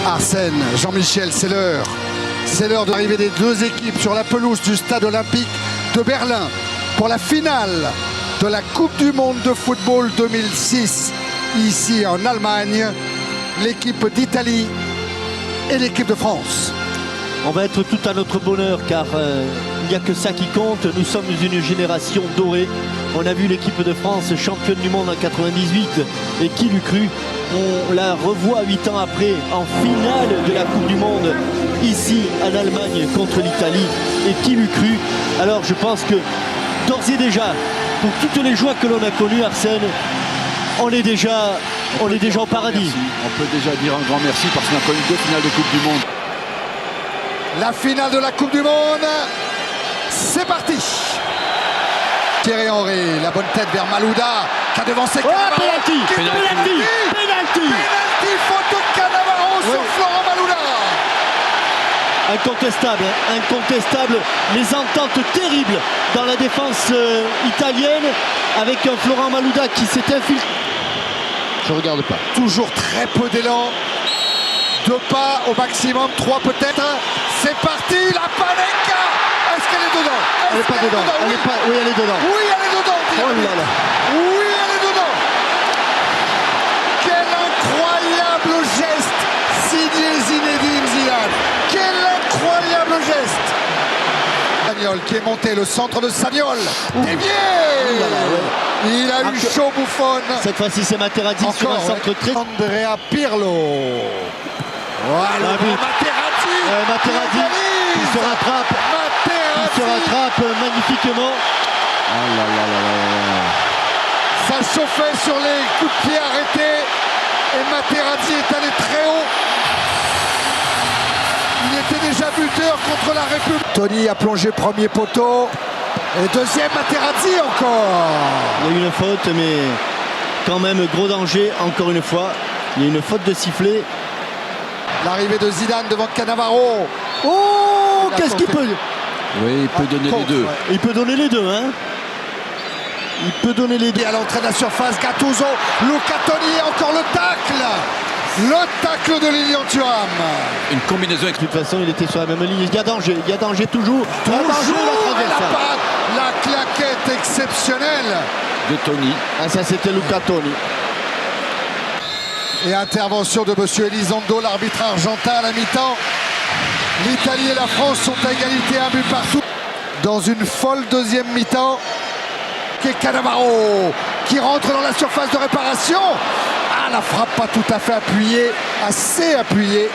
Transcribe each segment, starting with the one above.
Arsène, Jean-Michel, c'est l'heure. C'est l'heure de l'arrivée des deux équipes sur la pelouse du stade olympique de Berlin pour la finale de la Coupe du Monde de football 2006 ici en Allemagne. L'équipe d'Italie et l'équipe de France. On va être tout à notre bonheur car il n'y a que ça qui compte. Nous sommes une génération dorée. On a vu l'équipe de France championne du monde en 98 et qui l'eût cru. On la revoit 8 ans après en finale de la Coupe du Monde ici en Allemagne contre l'Italie et qui l'eût cru. Alors je pense que d'ores et déjà, pour toutes les joies que l'on a connues, Arsène, on est déjà au paradis. On peut déjà dire un grand merci parce qu'on a connu 2 finales de Coupe du Monde. La finale de la Coupe du Monde, c'est parti. Thierry Henry, la bonne tête vers Malouda, qui a devancé Cannavaro. Penalty, faute de Cannavaro sur Florent Malouda. Incontestable, les ententes terribles dans la défense italienne avec un Florent Malouda qui s'est infiltré. Je regarde pas. Toujours très peu d'élan. 2 pas au maximum, 3 peut-être. C'est parti, la Panenka. Est-ce qu'elle est dedans? Elle n'est pas dedans. Oui, elle est dedans. Oui, elle est dedans. Oh là là. Oui, elle est dedans. Quel incroyable geste signé Zinedine Zidane. Quel incroyable geste. Sagnol qui est monté, le centre de Sagnol. Dévié. Il a eu chaud, Buffon. Cette fois-ci, c'est Materazzi sur un centre très... Andrea Pirlo. Voilà, Materazzi qui se rattrape. Il se rattrape magnifiquement. Oh là là là là. Ça chauffait sur les coups de pied arrêtés. Et Materazzi est allé très haut. Il était déjà buteur contre la République. Tony a plongé premier poteau. Et deuxième, Materazzi encore. Il y a eu une faute, mais quand même gros danger, encore une fois. Il y a une faute de sifflet. L'arrivée de Zidane devant Cannavaro. Oh, qu'est-ce qu'il peut... Oui, il peut donner les deux. Ouais. Il peut donner les deux, hein. Il peut donner les deux. Et à l'entrée de la surface, Gattuso, Luca Toni, encore le tacle. Le tacle de Lilian Thuram. Une combinaison avec... De toute façon, il était sur la même ligne. Il y a danger toujours. La claquette exceptionnelle de Toni. Ah, ça, c'était Luca Toni. Et intervention de monsieur Elizondo, l'arbitre argentin à la mi-temps. L'Italie et la France sont à égalité, 1 but partout. Dans une folle deuxième mi-temps. Et Cannavaro qui rentre dans la surface de réparation. Ah, la frappe pas tout à fait appuyée, assez appuyée.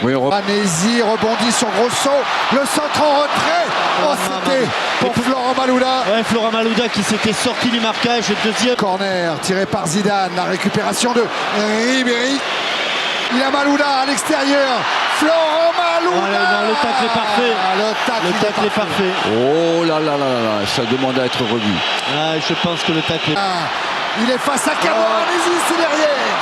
Oui, Anesi rebondit sur Grosso. Le centre en retrait. Oh, c'était pour Florent Malouda. Ouais, Florent Malouda qui s'était sorti du marquage. Deuxième corner tiré par Zidane. La récupération de Ribéry. Il a Malouda à l'extérieur. Florent Malouda. Non, le tacle est parfait. Le tacle est parfait. Oh là là là là, ça demande à être revu. Ah, je pense que le tacle est... Il est face à Cannavaro. C'est derrière.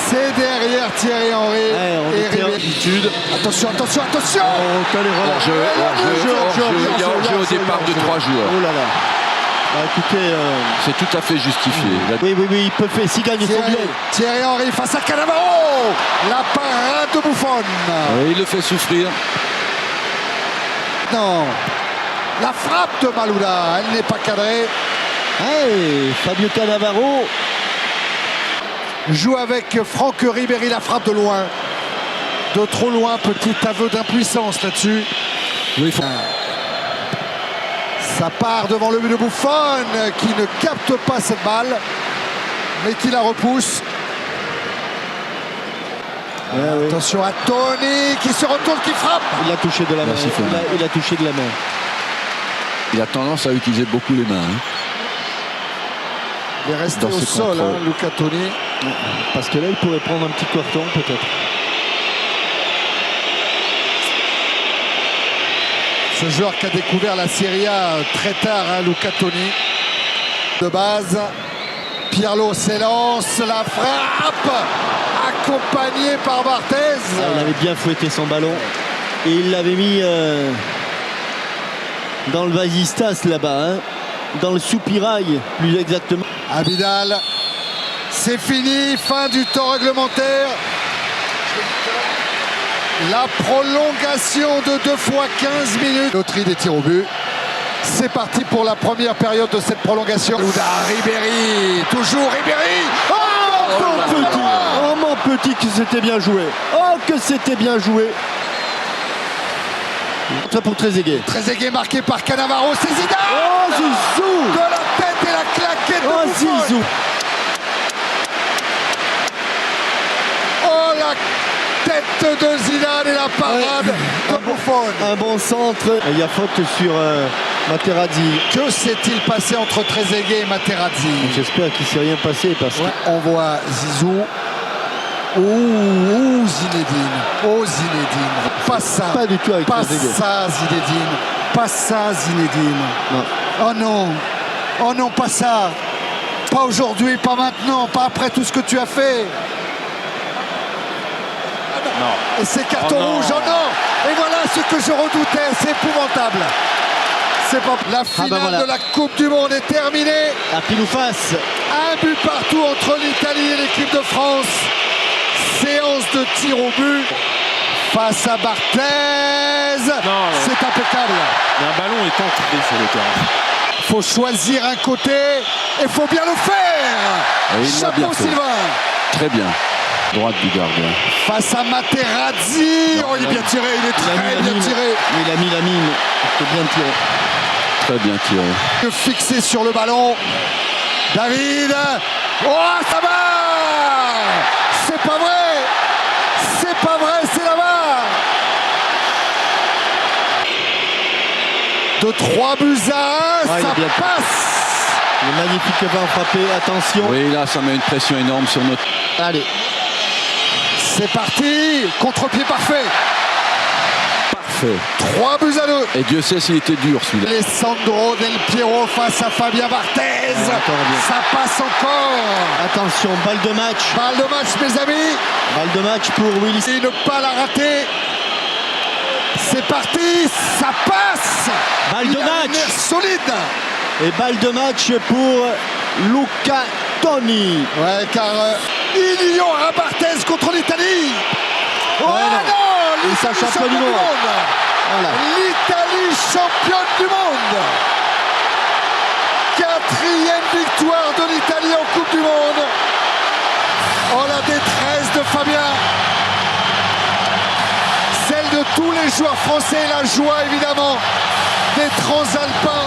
C'est derrière Thierry Henry. Ouais, on était en altitude. Attention. Oh, quelle erreur. Il y a hors-jeu au départ de 3 joueurs. Oh là là. Bah, écoutez, c'est tout à fait justifié. Oui, il peut faire. S'il gagne, il faut bien. Thierry Henry face à Cannavaro. La parade de Buffon. Oui, il le fait souffrir. Non. La frappe de Malouda, elle n'est pas cadrée. Hey, Fabio Cannavaro joue avec Franck Ribéry, la frappe de loin. De trop loin, petit aveu d'impuissance là-dessus. Oui, ça part devant le but de Buffon qui ne capte pas cette balle, mais qui la repousse. Attention à Toni qui se retourne, qui frappe. Il a touché de la main. Il a touché de la main. Il a tendance à utiliser beaucoup les mains. Il est resté au sol, Luca Toni. Parce que là, il pourrait prendre un petit carton, peut-être. Ce joueur qui a découvert la Serie A très tard, Luca Toni. De base, Pirlo s'élance, la frappe, accompagné par Barthez. Il avait bien fouetté son ballon. Et il l'avait mis dans le vasistas là-bas. Dans le soupirail, plus exactement. Abidal. C'est fini, fin du temps réglementaire. La prolongation de 2 fois 15 minutes. Loterie des tirs au but. C'est parti pour la première période de cette prolongation. Louda, Ribéry, toujours Ribéry. Oh mon petit, que c'était bien joué. Oh que c'était bien joué. Très pour Trezeguet. Trezeguet marqué par Cannavaro, c'est Zidane. Oh Zizou. De la tête et la claquette de Oh Buffon. Zizou. Oh la tête de Zidane et la parade de Buffon. Un bon centre. Il y a faute sur Materazzi. Que s'est-il passé entre Trezeguet et Materazzi? J'espère qu'il ne s'est rien passé parce que... On voit Zizou. Oh Zinedine. Oh Zinedine. Pas ça. Pas du tout avec Pas Trezeguet. ça Zinedine. Pas ça Zinedine. Non. Oh non. Oh non, pas ça. Pas aujourd'hui, pas maintenant, pas après tout ce que tu as fait. Non. Et c'est carton rouge, oh non. Et voilà ce que je redoutais, c'est épouvantable. C'est pas... La finale voilà. de la Coupe du Monde est terminée. À pile ou face. Un but partout entre l'Italie et l'équipe de France. Séance de tir au but face à Barthez. C'est impeccable. Mais un ballon est entré sur le terrain. Faut choisir un côté et faut bien le faire. Et il l'a bien Chapeau fait. Sylvain. Très bien. Droite du gardien. Face à Materazzi. Oh, il est bien tiré, il est très bien tiré. Il a mis la mine. C'est bien tiré. Très bien tiré. Fixé sur le ballon. David. Oh, ça va. C'est pas vrai. C'est pas vrai, c'est là-bas. De 3 buts à 1, Ouais, il ça est bien. passe. Le magnifique vent frappé. Attention. Oui, là, ça met une pression énorme sur notre... Allez. C'est parti. Contre-pied parfait. Parfait. 3 buts à 2. Et Dieu sait s'il était dur, celui-là. Alessandro Del Piero face à Fabien Barthez. Encore bien. Ça passe encore. Attention, balle de match. Balle de match, mes amis. Balle de match pour Willis. Et ne pas la rater. C'est parti. Ça passe. Balle de Il a une match. aire solide. Et balle de match pour Luca Toni. Ouais, car il y aura Barthez contre l'Italie. Oh non. non, Et ça, l'Italie champion du monde. Voilà. L'Italie championne du monde. 4e victoire de l'Italie en Coupe du Monde. Oh, la détresse de Fabien. Celle de tous les joueurs français, la joie évidemment des Transalpins.